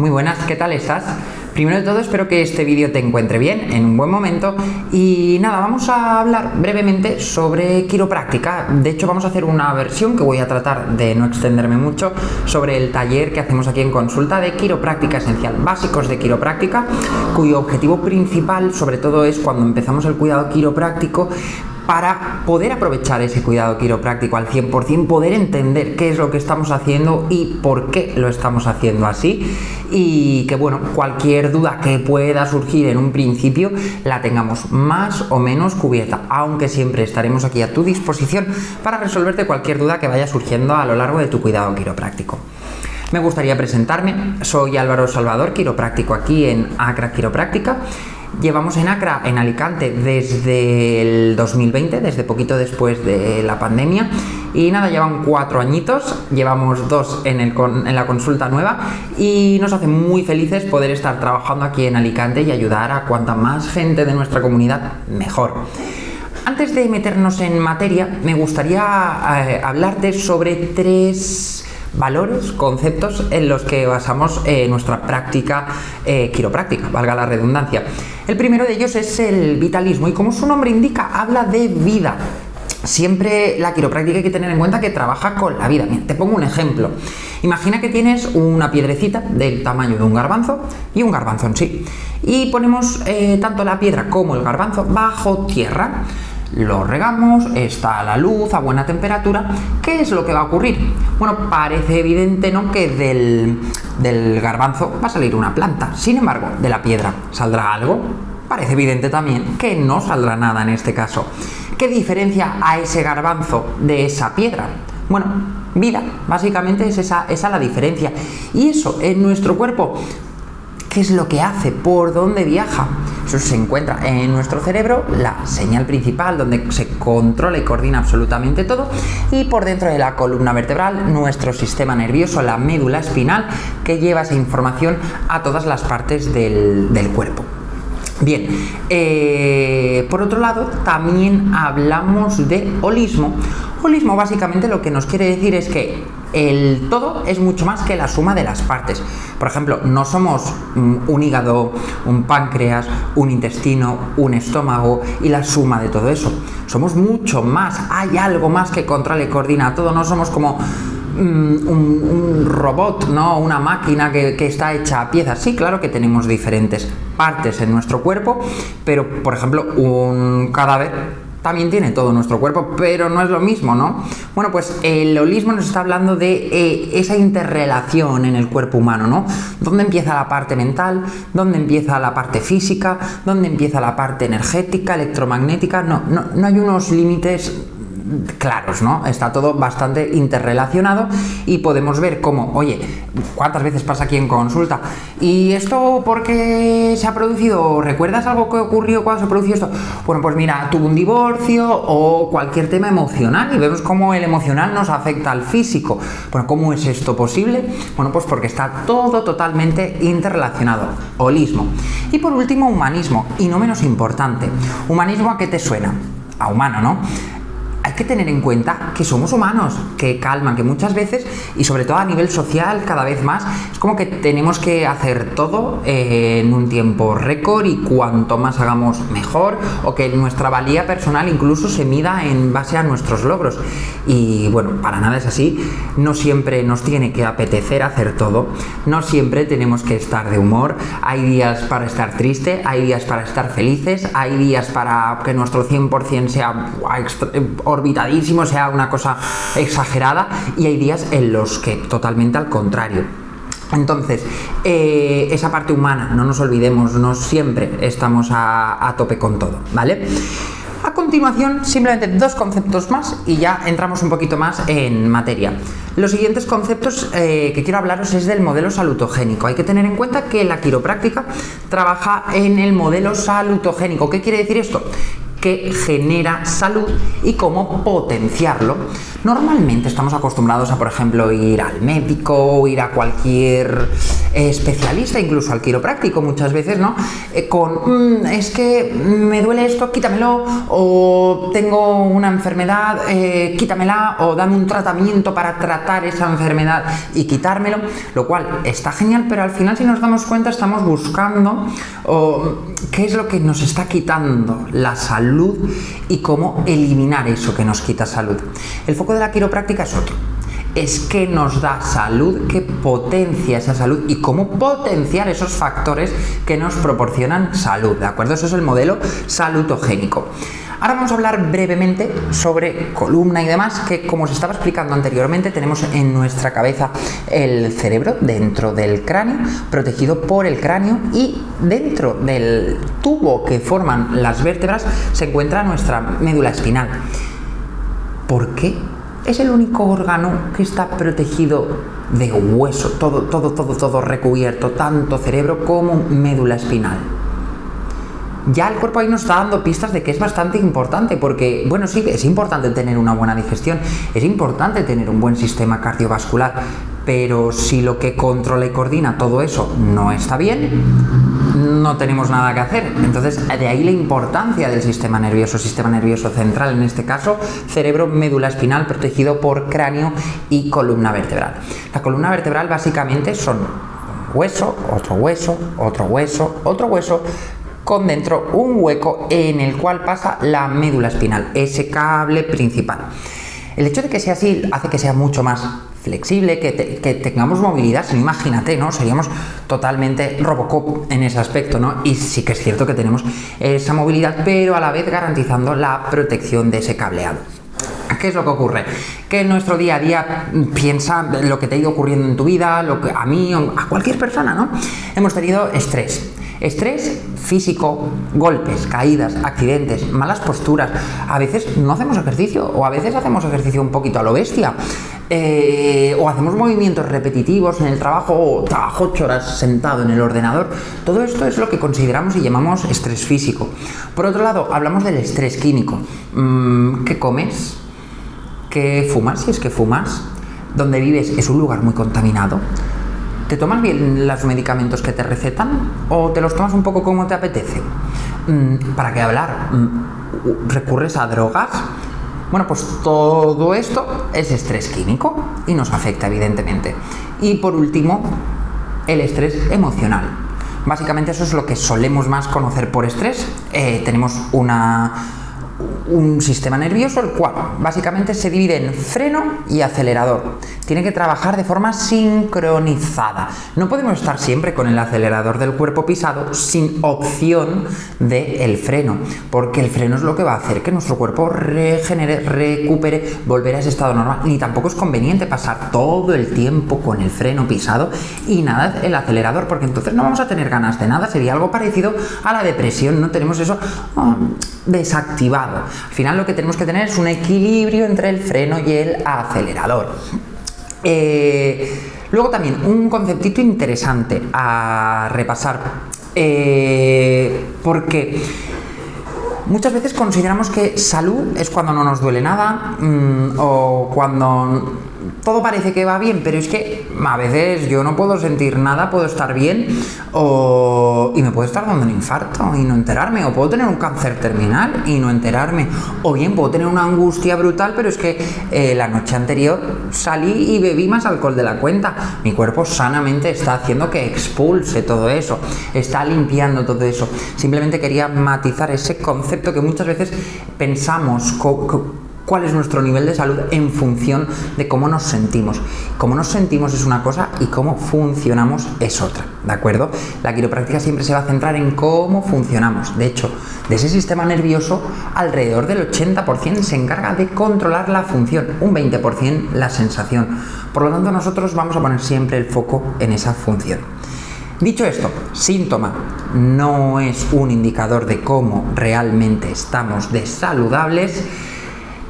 Muy buenas, ¿qué tal estás? Primero de todo, espero que este vídeo te encuentre bien, en un buen momento. Y nada, vamos a hablar brevemente sobre quiropráctica. De hecho, vamos a hacer una versión que voy a tratar de no extenderme mucho sobre el taller que hacemos aquí en consulta de quiropráctica esencial, básicos de quiropráctica, cuyo objetivo principal, sobre todo, es cuando empezamos el cuidado quiropráctico, para poder aprovechar ese cuidado quiropráctico al 100%, poder entender qué es lo que estamos haciendo y por qué lo estamos haciendo así, y que bueno, cualquier duda que pueda surgir en un principio la tengamos más o menos cubierta, aunque siempre estaremos aquí a tu disposición para resolverte cualquier duda que vaya surgiendo a lo largo de tu cuidado quiropráctico. Me gustaría presentarme, soy Álvaro Salvador, quiropráctico aquí en Acra Quiropráctica. Llevamos en Acra, en Alicante, desde el 2020, desde poquito después de la pandemia, y nada, llevan 4 añitos, llevamos 2 en la consulta nueva, y nos hace muy felices poder estar trabajando aquí en Alicante y ayudar a cuanta más gente de nuestra comunidad, mejor. Antes de meternos en materia, me gustaría hablarte sobre 3 valores, conceptos en los que basamos nuestra práctica quiropráctica, valga la redundancia. El primero de ellos es el vitalismo, y como su nombre indica, habla de vida. Siempre la quiropráctica hay que tener en cuenta que trabaja con la vida. Mira, te pongo un ejemplo. Imagina que tienes una piedrecita del tamaño de un garbanzo y un garbanzo en sí, y ponemos tanto la piedra como el garbanzo bajo tierra. Lo regamos, está a la luz, a buena temperatura. ¿Qué es lo que va a ocurrir? Bueno, parece evidente, ¿no?, que del garbanzo va a salir una planta. Sin embargo, de la piedra ¿saldrá algo? Parece evidente también que no saldrá nada en este caso. ¿Qué diferencia a ese garbanzo de esa piedra? Bueno, vida. Básicamente es esa la diferencia. Y eso en nuestro cuerpo, ¿qué es lo que hace? ¿Por dónde viaja? Eso se encuentra en nuestro cerebro, la señal principal donde se controla y coordina absolutamente todo, y por dentro de la columna vertebral, nuestro sistema nervioso, la médula espinal, que lleva esa información a todas las partes del cuerpo. Bien, por otro lado, también hablamos de holismo. Holismo básicamente lo que nos quiere decir es que el todo es mucho más que la suma de las partes. Por ejemplo, no somos un hígado, un páncreas, un intestino, un estómago y la suma de todo eso. Somos mucho más, hay algo más que controla y coordina todo. No somos como un robot, ¿no?, una máquina que está hecha a piezas. Sí, claro que tenemos diferentes partes en nuestro cuerpo, pero por ejemplo un cadáver también tiene todo nuestro cuerpo, pero no es lo mismo, ¿no? Bueno, pues el holismo nos está hablando de esa interrelación en el cuerpo humano, ¿no? ¿Dónde empieza la parte mental? ¿Dónde empieza la parte física? ¿Dónde empieza la parte energética, electromagnética? No hay unos límites claros, ¿no? Está todo bastante interrelacionado, y podemos ver cómo, oye, ¿cuántas veces pasa aquí en consulta? ¿Y esto por qué se ha producido? ¿Recuerdas algo que ocurrió cuando se produjo esto? Bueno, pues mira, tuvo un divorcio o cualquier tema emocional, y vemos cómo el emocional nos afecta al físico. Bueno, ¿cómo es esto posible? Bueno, pues porque está todo totalmente interrelacionado. Holismo. Y por último, humanismo, y no menos importante. ¿Humanismo a qué te suena? A humano, ¿no? Hay que tener en cuenta que somos humanos, que calman, que muchas veces, y sobre todo a nivel social cada vez más, es como que tenemos que hacer todo en un tiempo récord, y cuanto más hagamos mejor, o que nuestra valía personal incluso se mida en base a nuestros logros. Y bueno, para nada es así. No siempre nos tiene que apetecer hacer todo, no siempre tenemos que estar de humor. Hay días para estar triste, hay días para estar felices, hay días para que nuestro 100% sea orbitadísimo, sea una cosa exagerada, y hay días en los que totalmente al contrario. Entonces, esa parte humana, no nos olvidemos, no siempre estamos a tope con todo, ¿vale? A continuación, simplemente 2 conceptos más y ya entramos un poquito más en materia. Los siguientes conceptos que quiero hablaros es del modelo salutogénico. Hay que tener en cuenta que la quiropráctica trabaja en el modelo salutogénico. ¿Qué quiere decir esto? que genera salud y cómo potenciarlo. Normalmente estamos acostumbrados a, por ejemplo, ir al médico o ir a cualquier especialista, incluso al quiropráctico muchas veces, ¿no? Es que me duele esto, quítamelo, o tengo una enfermedad, quítamela, o dame un tratamiento para tratar esa enfermedad y quitármelo, lo cual está genial, pero al final, si nos damos cuenta, estamos buscando qué es lo que nos está quitando la salud y cómo eliminar eso que nos quita salud. El foco de la quiropráctica es otro. Es que nos da salud, que potencia esa salud y cómo potenciar esos factores que nos proporcionan salud, ¿de acuerdo? Eso es el modelo salutogénico. Ahora vamos a hablar brevemente sobre columna y demás, que como os estaba explicando anteriormente, tenemos en nuestra cabeza el cerebro dentro del cráneo, protegido por el cráneo, y dentro del tubo que forman las vértebras se encuentra nuestra médula espinal. ¿Por qué? Es el único órgano que está protegido de hueso, todo recubierto, tanto cerebro como médula espinal. Ya el cuerpo ahí nos está dando pistas de que es bastante importante, porque, bueno, sí, es importante tener una buena digestión, es importante tener un buen sistema cardiovascular, pero si lo que controla y coordina todo eso no está bien, no tenemos nada que hacer. Entonces, de ahí la importancia del sistema nervioso central, en este caso, cerebro, médula espinal, protegido por cráneo y columna vertebral. La columna vertebral básicamente son un hueso, otro hueso, otro hueso, otro hueso, con dentro un hueco en el cual pasa la médula espinal, ese cable principal. El hecho de que sea así hace que sea mucho más flexible, que tengamos movilidad. Si no, imagínate, ¿no? Seríamos totalmente Robocop en ese aspecto, ¿no? Y sí que es cierto que tenemos esa movilidad, pero a la vez garantizando la protección de ese cableado. ¿Qué es lo que ocurre? Que en nuestro día a día, piensa lo que te ha ido ocurriendo en tu vida, lo que a mí, a cualquier persona, ¿no? Hemos tenido estrés. Estrés físico, golpes, caídas, accidentes, malas posturas. A veces no hacemos ejercicio, o a veces hacemos ejercicio un poquito a lo bestia, o hacemos movimientos repetitivos en el trabajo, o trabajo 8 horas sentado en el ordenador. Todo esto es lo que consideramos y llamamos estrés físico. Por otro lado, hablamos del estrés químico. ¿Qué comes? ¿Qué fumas? Si es que fumas. ¿Dónde vives es un lugar muy contaminado? ¿Te tomas bien los medicamentos que te recetan o te los tomas un poco como te apetece? ¿Para qué hablar? ¿Recurres a drogas? Bueno, pues todo esto es estrés químico y nos afecta, evidentemente. Y por último, el estrés emocional. Básicamente eso es lo que solemos más conocer por estrés. Tenemos un sistema nervioso, el cual básicamente se divide en freno y acelerador. Tiene que trabajar de forma sincronizada. No podemos estar siempre con el acelerador del cuerpo pisado sin opción del freno, porque el freno es lo que va a hacer que nuestro cuerpo regenere, recupere, volver a ese estado normal. Ni tampoco es conveniente pasar todo el tiempo con el freno pisado y nada el acelerador, porque entonces no vamos a tener ganas de nada. Sería algo parecido a la depresión, no tenemos eso desactivado. Al final lo que tenemos que tener es un equilibrio entre el freno y el acelerador. Luego también un conceptito interesante a repasar, porque muchas veces consideramos que salud es cuando no nos duele nada, o cuando todo parece que va bien, pero es que a veces yo no puedo sentir nada, puedo estar bien y me puedo estar dando un infarto y no enterarme, o puedo tener un cáncer terminal y no enterarme, o bien puedo tener una angustia brutal, pero es que la noche anterior salí y bebí más alcohol de la cuenta. Mi cuerpo sanamente está haciendo que expulse todo eso, está limpiando todo eso. Simplemente quería matizar ese concepto que muchas veces pensamos cuál es nuestro nivel de salud en función de cómo nos sentimos. Cómo nos sentimos es una cosa y cómo funcionamos es otra, ¿de acuerdo? La quiropráctica siempre se va a centrar en cómo funcionamos. De hecho, de ese sistema nervioso, alrededor del 80% se encarga de controlar la función, un 20% la sensación. Por lo tanto, nosotros vamos a poner siempre el foco en esa función. Dicho esto, síntoma no es un indicador de cómo realmente estamos de saludables.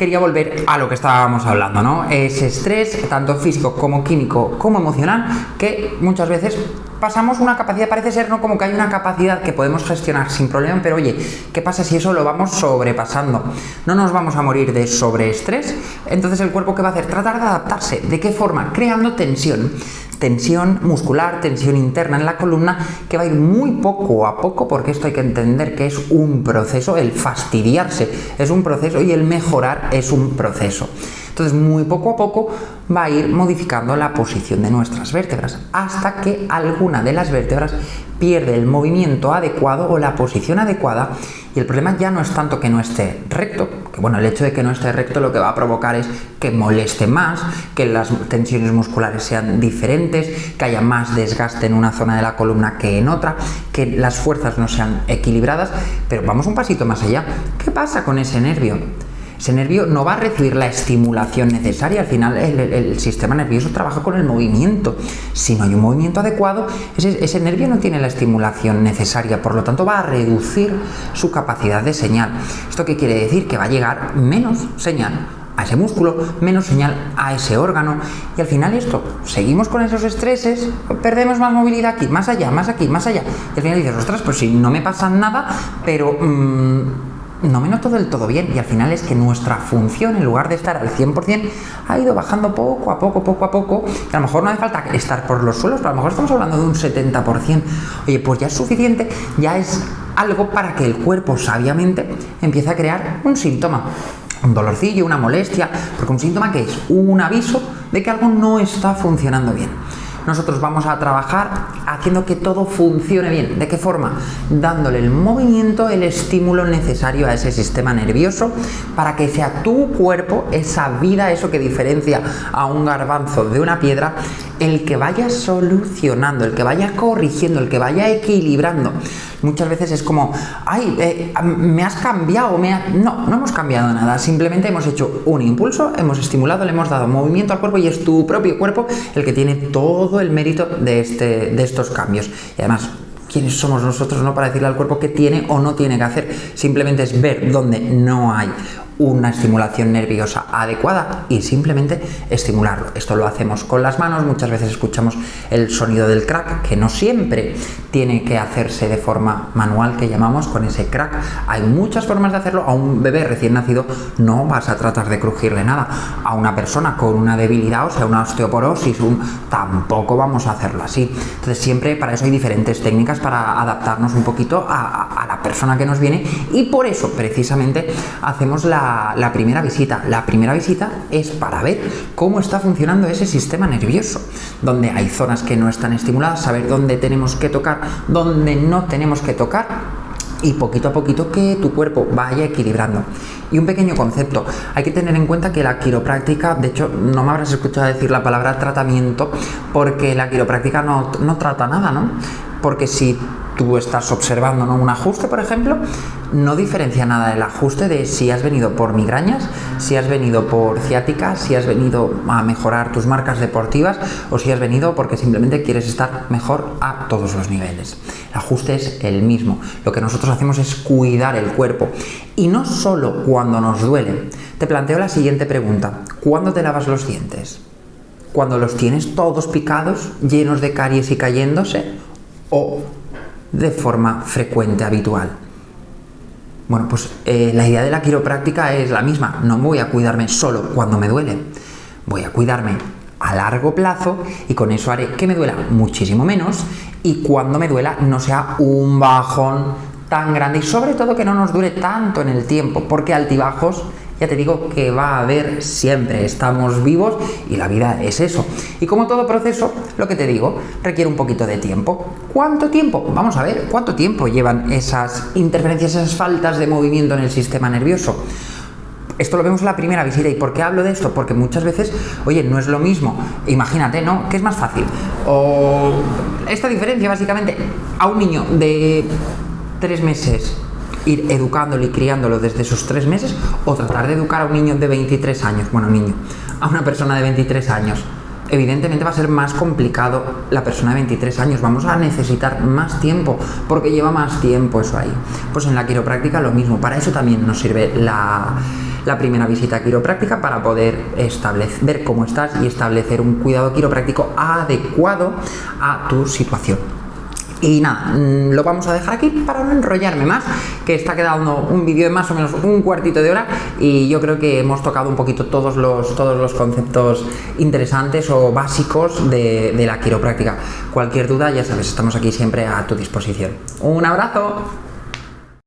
quería volver a lo que estábamos hablando, ¿no? Ese estrés, tanto físico como químico como emocional, que muchas veces pasamos una capacidad, parece ser, ¿no? Como que hay una capacidad que podemos gestionar sin problema, pero oye, ¿qué pasa si eso lo vamos sobrepasando? No nos vamos a morir de sobreestrés. Entonces el cuerpo, ¿qué va a hacer? Tratar de adaptarse. ¿De qué forma? Creando tensión. Tensión muscular, tensión interna en la columna, que va a ir muy poco a poco, porque esto hay que entender que es un proceso. El fastidiarse es un proceso y el mejorar es un proceso. Entonces, muy poco a poco va a ir modificando la posición de nuestras vértebras hasta que alguna de las vértebras pierde el movimiento adecuado o la posición adecuada. Y el problema ya no es tanto que no esté recto, que bueno, el hecho de que no esté recto lo que va a provocar es que moleste más, que las tensiones musculares sean diferentes, que haya más desgaste en una zona de la columna que en otra, que las fuerzas no sean equilibradas. Pero vamos un pasito más allá. ¿Qué pasa con ese nervio? Ese nervio no va a recibir la estimulación necesaria. Al final el sistema nervioso trabaja con el movimiento. Si no hay un movimiento adecuado, ese nervio no tiene la estimulación necesaria, por lo tanto va a reducir su capacidad de señal. ¿Esto qué quiere decir? Que va a llegar menos señal a ese músculo, menos señal a ese órgano, y al final esto, seguimos con esos estreses, perdemos más movilidad aquí, más allá, más aquí, más allá, y al final dices, ostras, pues si no me pasa nada, pero no me noto del todo bien, y al final es que nuestra función, en lugar de estar al 100%, ha ido bajando poco a poco, y a lo mejor no hace falta estar por los suelos, pero a lo mejor estamos hablando de un 70%. Oye, pues ya es suficiente, ya es algo para que el cuerpo sabiamente empiece a crear un síntoma, un dolorcillo, una molestia, porque un síntoma que es un aviso de que algo no está funcionando bien. Nosotros vamos a trabajar haciendo que todo funcione bien. ¿De qué forma? Dándole el movimiento, el estímulo necesario a ese sistema nervioso para que sea tu cuerpo, esa vida, eso que diferencia a un garbanzo de una piedra, el que vaya solucionando, el que vaya corrigiendo, el que vaya equilibrando. Muchas veces es como, ay, me has cambiado, No hemos cambiado nada, simplemente hemos hecho un impulso, hemos estimulado, le hemos dado movimiento al cuerpo y es tu propio cuerpo el que tiene todo el mérito de estos cambios. Y además, ¿quiénes somos nosotros, no, para decirle al cuerpo qué tiene o no tiene que hacer? Simplemente es ver dónde no hay una estimulación nerviosa adecuada y simplemente estimularlo. Esto lo hacemos con las manos. Muchas veces escuchamos el sonido del crack, que no siempre tiene que hacerse de forma manual, que llamamos con ese crack. Hay muchas formas de hacerlo. A un bebé recién nacido no vas a tratar de crujirle nada. A una persona con una debilidad, o sea, una osteoporosis, tampoco vamos a hacerlo así. Entonces siempre para eso hay diferentes técnicas para adaptarnos un poquito a la persona que nos viene, y por eso precisamente hacemos la primera visita. La primera visita es para ver cómo está funcionando ese sistema nervioso, donde hay zonas que no están estimuladas, saber dónde tenemos que tocar, dónde no tenemos que tocar, y poquito a poquito que tu cuerpo vaya equilibrando. Y un pequeño concepto, hay que tener en cuenta que la quiropráctica, de hecho no me habrás escuchado decir la palabra tratamiento, porque la quiropráctica no trata nada, ¿no? Porque si tú estás observando, ¿no?, un ajuste, por ejemplo, no diferencia nada el ajuste de si has venido por migrañas, si has venido por ciática, si has venido a mejorar tus marcas deportivas o si has venido porque simplemente quieres estar mejor a todos los niveles. El ajuste es el mismo. Lo que nosotros hacemos es cuidar el cuerpo, y no solo cuando nos duele. Te planteo la siguiente pregunta: ¿cuándo te lavas los dientes? ¿Cuando los tienes todos picados, llenos de caries y cayéndose, o de forma frecuente, habitual? Bueno, pues la idea de la quiropráctica es la misma. No voy a cuidarme solo cuando me duele, voy a cuidarme a largo plazo, y con eso haré que me duela muchísimo menos, y cuando me duela no sea un bajón tan grande, y sobre todo que no nos dure tanto en el tiempo, porque altibajos, ya te digo que va a haber siempre. Estamos vivos y la vida es eso. Y como todo proceso, lo que te digo, requiere un poquito de tiempo. ¿Cuánto tiempo? Vamos a ver, ¿cuánto tiempo llevan esas interferencias, esas faltas de movimiento en el sistema nervioso? Esto lo vemos en la primera visita. ¿Y por qué hablo de esto? Porque muchas veces, oye, no es lo mismo. Imagínate, ¿no? ¿Qué es más fácil? O esta diferencia, básicamente, a un niño de 3 meses, ir educándolo y criándolo desde esos 3 meses, o tratar de educar a un niño de 23 años, a una persona de 23 años. Evidentemente va a ser más complicado la persona de 23 años, vamos a necesitar más tiempo, porque lleva más tiempo eso ahí. Pues en la quiropráctica lo mismo, para eso también nos sirve la primera visita quiropráctica para poder ver cómo estás y establecer un cuidado quiropráctico adecuado a tu situación. Y nada, lo vamos a dejar aquí para no enrollarme más, que está quedando un vídeo de más o menos un cuartito de hora y yo creo que hemos tocado un poquito todos los conceptos interesantes o básicos de la quiropráctica. Cualquier duda, ya sabes, estamos aquí siempre a tu disposición. ¡Un abrazo!